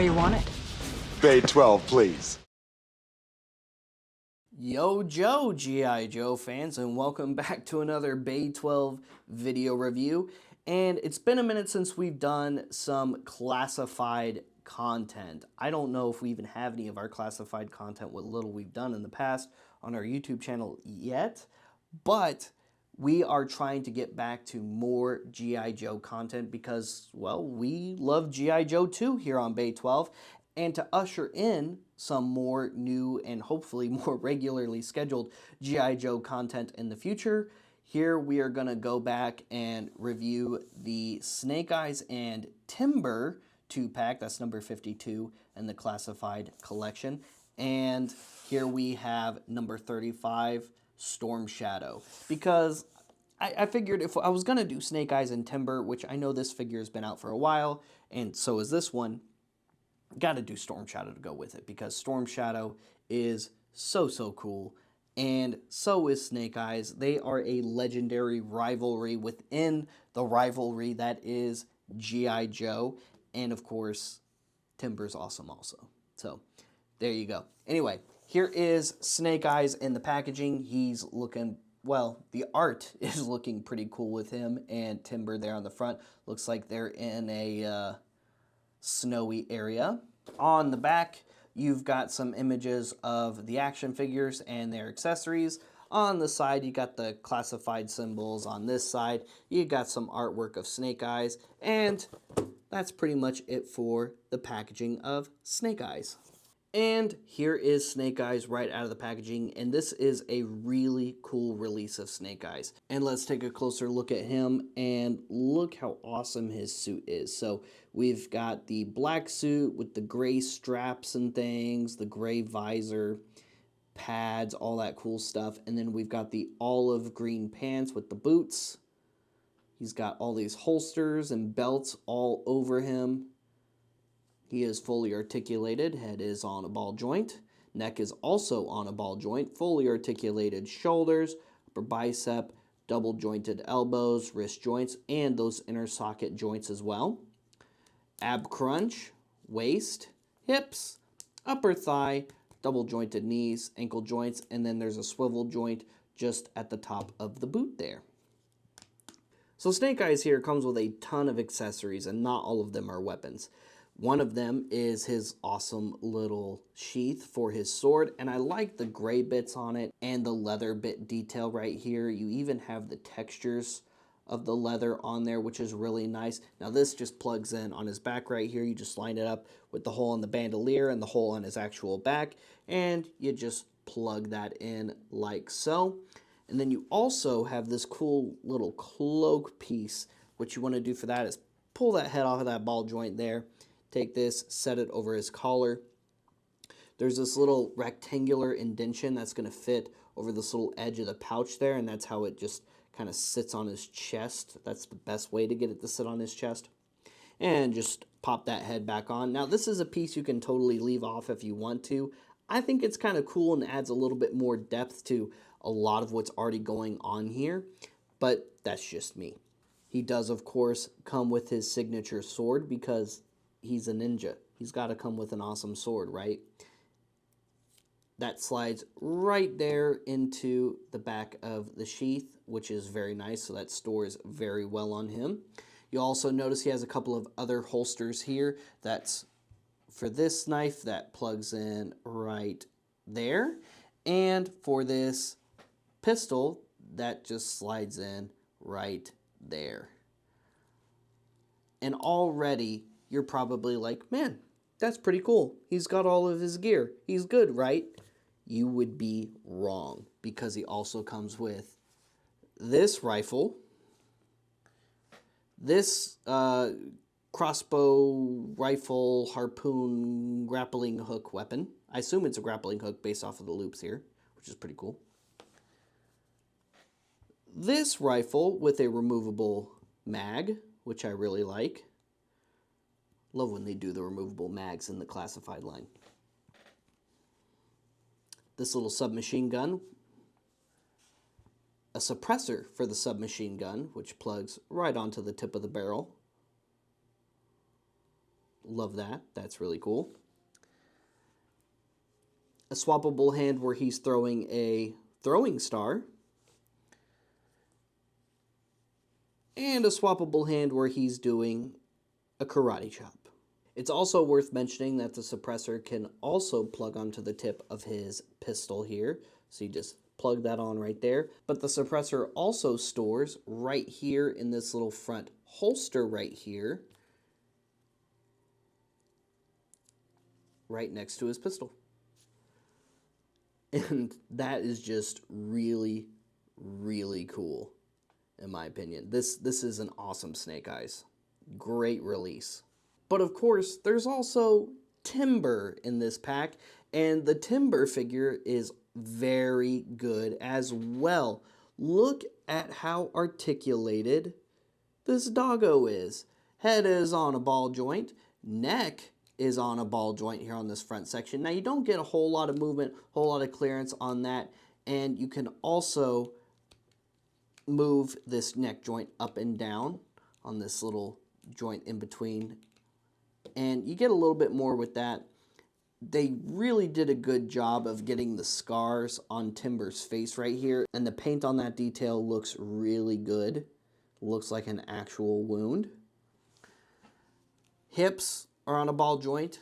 where you want it. Bay 12, please. Yo Joe, G.I. Joe fans, and welcome back to another Bay 12 video review. And it's been a minute since we've done some classified content. I don't know if we even have any of our classified content, what little we've done in the past on our YouTube channel yet, but we are trying to get back to more G.I. Joe content because, well, we love G.I. Joe too here on Bay 12, and to usher in some more new and hopefully more regularly scheduled G.I. Joe content in the future, here we are going to go back and review the Snake Eyes and Timber 2-pack, that's number 52 in the classified collection, and here we have number 35, Stormshadow, because I figured if I was going to do Snake Eyes and Timber, which I know this figure has been out for a while, and so is this one, got to do Stormshadow to go with it, because Stormshadow is so cool, and so is Snake Eyes. They are a legendary rivalry within the rivalry that is G.I. Joe, and of course, Timber's awesome also. So, there you go. Anyway, here is Snake Eyes in the packaging. He's looking, well, the art is looking pretty cool with him and Timber there on the front. Looks like they're in a snowy area. On the back, you've got some images of the action figures and their accessories. On the side, you got the classified symbols. On this side, you got some artwork of Snake Eyes, and that's pretty much it for the packaging of Snake Eyes. And here is Snake Eyes right out of the packaging, and this is a really cool release of Snake Eyes. And let's take a closer look at him, and look how awesome his suit is. So we've got the black suit with the gray straps and things, the gray visor, pads, all that cool stuff. And then we've got the olive green pants with the boots. He's got all these holsters and belts all over him. He is fully articulated, head is on a ball joint, neck is also on a ball joint, fully articulated shoulders, upper bicep, double jointed elbows, wrist joints, and those inner socket joints as well. Ab crunch, waist, hips, upper thigh, double jointed knees, ankle joints, and then there's a swivel joint just at the top of the boot there. So Snake Eyes here comes with a ton of accessories, and not all of them are weapons. One of them is his awesome little sheath for his sword, and I like the gray bits on it and the leather bit detail right here. You even have the textures of the leather on there, which is really nice. Now this just plugs in on his back right here. You just line it up with the hole in the bandolier and the hole on his actual back, and you just plug that in like so. And then you also have this cool little cloak piece. What you want to do for that is pull that head off of that ball joint there. Take this, set it over his collar. There's this little rectangular indentation that's going to fit over this little edge of the pouch there, and that's how it just kind of sits on his chest. That's the best way to get it to sit on his chest. And just pop that head back on. Now, this is a piece you can totally leave off if you want to. I think it's kind of cool and adds a little bit more depth to a lot of what's already going on here, but that's just me. He does, of course, come with his signature sword because he's a ninja. He's got to come with an awesome sword, right? That slides right there into the back of the sheath, which is very nice, so that stores very well on him. You'll also notice he has a couple of other holsters here. That's for this knife that plugs in right there, and for this pistol that just slides in right there. And already you're probably like, man, that's pretty cool. He's got all of his gear. He's good, right? You would be wrong, because he also comes with this rifle, this crossbow, rifle, harpoon, grappling hook weapon. I assume it's a grappling hook based off of the loops here, which is pretty cool. This rifle with a removable mag, which I really like. Love when they do the removable mags in the classified line. This little submachine gun. A suppressor for the submachine gun, which plugs right onto the tip of the barrel. Love that. That's really cool. A swappable hand where he's throwing a throwing star. And a swappable hand where he's doing a karate chop. It's also worth mentioning that the suppressor can also plug onto the tip of his pistol here. So you just plug that on right there. But the suppressor also stores right here in this little front holster right here, right next to his pistol. And that is just really, really cool, in my opinion. This is an awesome Snake Eyes. Great release. But of course, there's also Timber in this pack, and the Timber figure is very good as well. Look at how articulated this doggo is. Head is on a ball joint, neck is on a ball joint here on this front section. Now you don't get a whole lot of movement, whole lot of clearance on that, and you can also move this neck joint up and down on this little joint in between, and you get a little bit more with that. They really did a good job of getting the scars on Timber's face right here, and the paint on that detail looks really good. Looks like an actual wound. Hips are on a ball joint.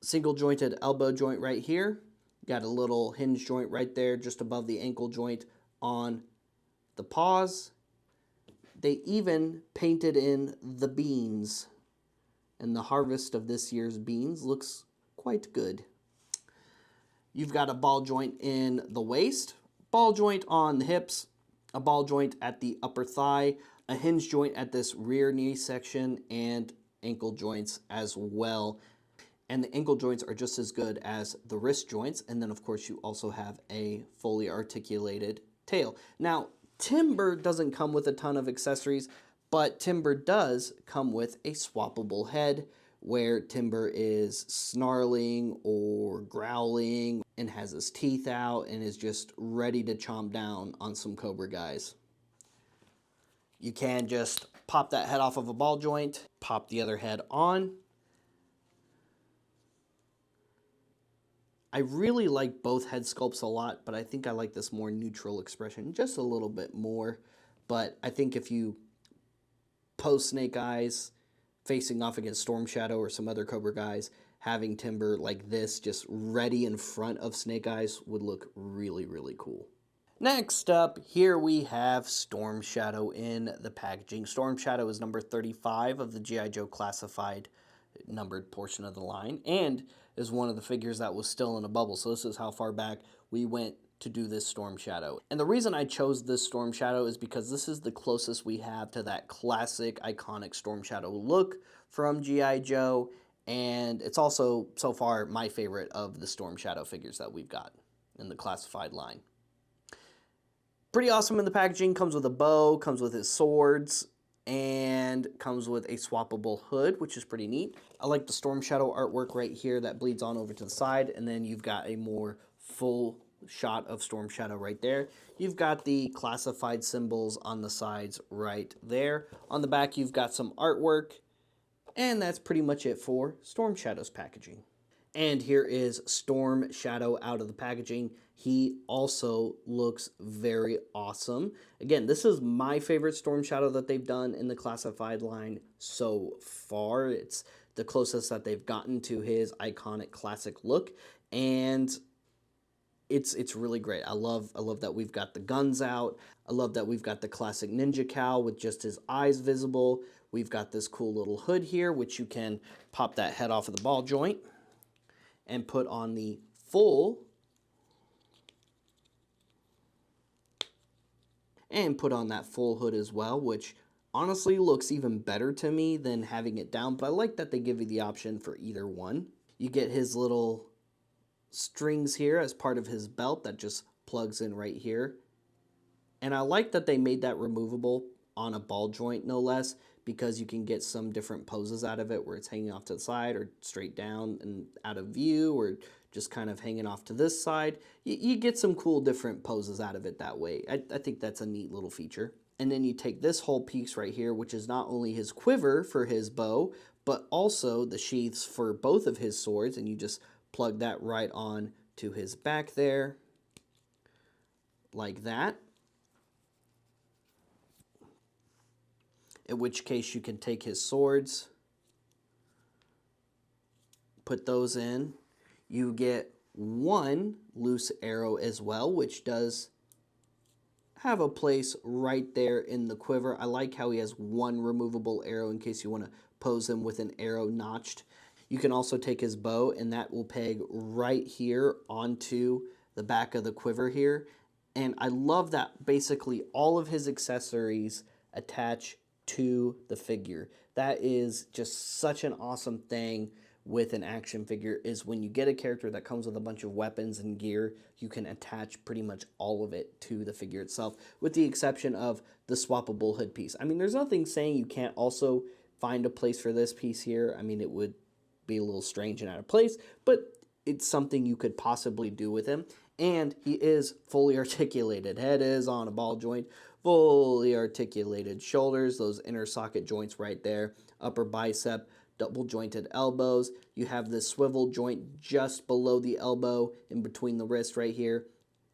Single jointed elbow joint right here. Got a little hinge joint right there just above the ankle joint on the paws. They even painted in the beans, and the harvest of this year's beans looks quite good. You've got a ball joint in the waist, ball joint on the hips, a ball joint at the upper thigh, a hinge joint at this rear knee section, and ankle joints as well. And the ankle joints are just as good as the wrist joints. And then of course you also have a fully articulated tail. Now, Timber doesn't come with a ton of accessories, but Timber does come with a swappable head where Timber is snarling or growling and has his teeth out and is just ready to chomp down on some Cobra guys. You can just pop that head off of a ball joint, pop the other head on. I really like both head sculpts a lot, but I think I like this more neutral expression just a little bit more. But I think if you pose Snake Eyes facing off against Stormshadow or some other Cobra guys, having Timber like this just ready in front of Snake Eyes would look really, really cool. Next up, here we have Stormshadow in the packaging. Stormshadow is number 35 of the G.I. Joe Classified numbered portion of the line, and is one of the figures that was still in a bubble. So this is how far back we went to do this Stormshadow. And the reason I chose this Stormshadow is because this is the closest we have to that classic, iconic Stormshadow look from G.I. Joe, and it's also, so far, my favorite of the Stormshadow figures that we've got in the Classified line. Pretty awesome in the packaging. Comes with a bow, comes with his swords, and comes with a swappable hood, which is pretty neat. I like the Stormshadow artwork right here that bleeds on over to the side, and then you've got a more full shot of Stormshadow right there. You've got the classified symbols on the sides right there. On the back, you've got some artwork, and that's pretty much it for Stormshadow's packaging. And here is Stormshadow out of the packaging. He also looks very awesome. Again, this is my favorite Stormshadow that they've done in the Classified line so far. It's the closest that they've gotten to his iconic classic look, and it's really great. I love that we've got the guns out. I love that we've got the classic ninja cowl with just his eyes visible. We've got this cool little hood here, which you can pop that head off of the ball joint and put on the full that full hood as well, which honestly looks even better to me than having it down, but I like that they give you the option for either one. You get his little strings here as part of his belt that just plugs in right here. And I like that they made that removable on a ball joint, no less, because you can get some different poses out of it where it's hanging off to the side or straight down and out of view, or just kind of hanging off to this side. You get some cool different poses out of it that way. I think that's a neat little feature. And then you take this whole piece right here, which is not only his quiver for his bow, but also the sheaths for both of his swords, and you just plug that right on to his back there, like that. In which case you can take his swords, put those in. You get one loose arrow as well, which does have a place right there in the quiver. I like how he has one removable arrow in case you want to pose him with an arrow notched. You can also take his bow, and that will peg right here onto the back of the quiver here. And I love that basically all of his accessories attach to the figure. That is just such an awesome thing with an action figure, is when you get a character that comes with a bunch of weapons and gear, you can attach pretty much all of it to the figure itself, with the exception of the swappable hood piece. I mean, there's nothing saying you can't also find a place for this piece here. I mean, it would be a little strange and out of place, but it's something you could possibly do with him. And he is fully articulated. Head is on a ball joint, fully articulated shoulders, those inner socket joints right there, upper bicep, double jointed elbows. You have this swivel joint just below the elbow in between the wrist right here,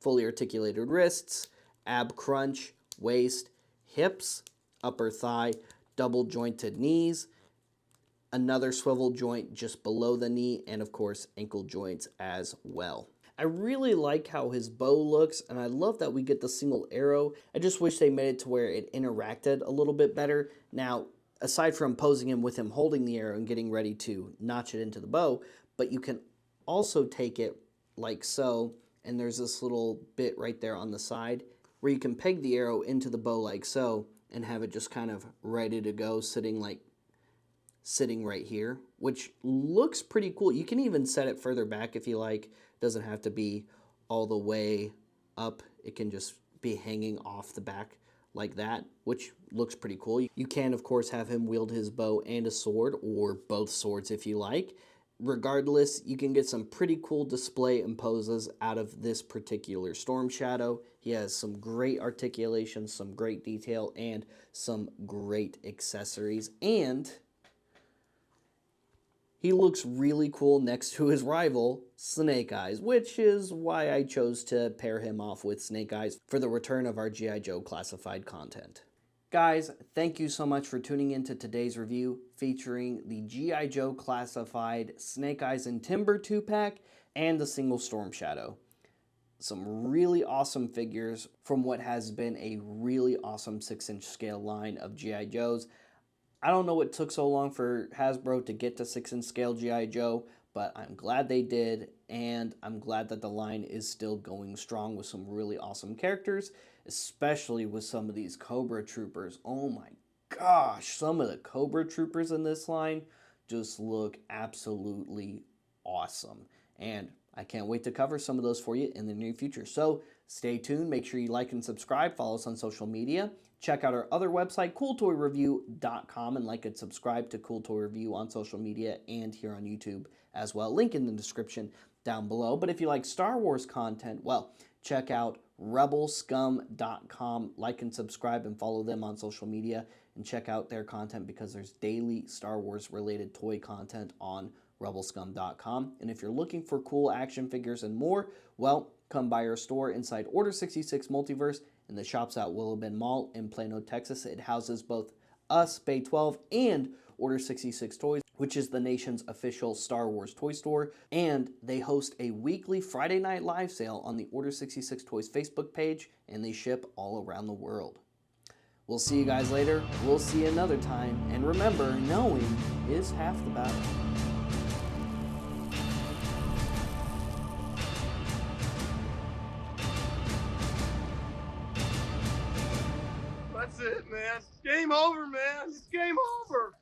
fully articulated wrists, ab crunch, waist, hips, upper thigh, double jointed knees, another swivel joint just below the knee, and of course ankle joints as well. I really like how his bow looks, and I love that we get the single arrow. I just wish they made it to where it interacted a little bit better. Now, aside from posing him with him holding the arrow and getting ready to notch it into the bow, but you can also take it like so, and there's this little bit right there on the side where you can peg the arrow into the bow like so, and have it just kind of ready to go, sitting right here, which looks pretty cool. You can even set it further back if you like. It doesn't have to be all the way up. It can just be hanging off the back like that, which looks pretty cool. You can, of course, have him wield his bow and a sword, or both swords if you like. Regardless, you can get some pretty cool display and poses out of this particular Stormshadow. He has some great articulation, some great detail, and some great accessories. And he looks really cool next to his rival, Snake Eyes, which is why I chose to pair him off with Snake Eyes for the return of our G.I. Joe Classified content. Guys, thank you so much for tuning into today's review featuring the G.I. Joe Classified Snake Eyes and Timber 2-pack and the single Stormshadow. Some really awesome figures from what has been a really awesome 6-inch scale line of G.I. Joes. I don't know what took so long for Hasbro to get to 6-inch scale G.I. Joe, but I'm glad they did, and I'm glad that the line is still going strong with some really awesome characters, especially with some of these Cobra Troopers. Oh my gosh, some of the Cobra Troopers in this line just look absolutely awesome, and I can't wait to cover some of those for you in the near future. So stay tuned, make sure you like and subscribe, follow us on social media. Check out our other website, cooltoyreview.com, and like and subscribe to Cool Toy Review on social media and here on YouTube as well. Link in the description down below. But if you like Star Wars content, well, check out rebelscum.com. Like and subscribe and follow them on social media, and check out their content because there's daily Star Wars related toy content on rebelscum.com. And if you're looking for cool action figures and more, well, come by our store inside Order 66 Multiverse in the shops at Willowbend Mall in Plano, Texas. It houses both us, Bay 12, and Order 66 Toys, which is the nation's official Star Wars toy store. And they host a weekly Friday night live sale on the Order 66 Toys Facebook page, and they ship all around the world. We'll see you guys later. We'll see you another time. And remember, knowing is half the battle. That's it, man. Game over, man. It's game over.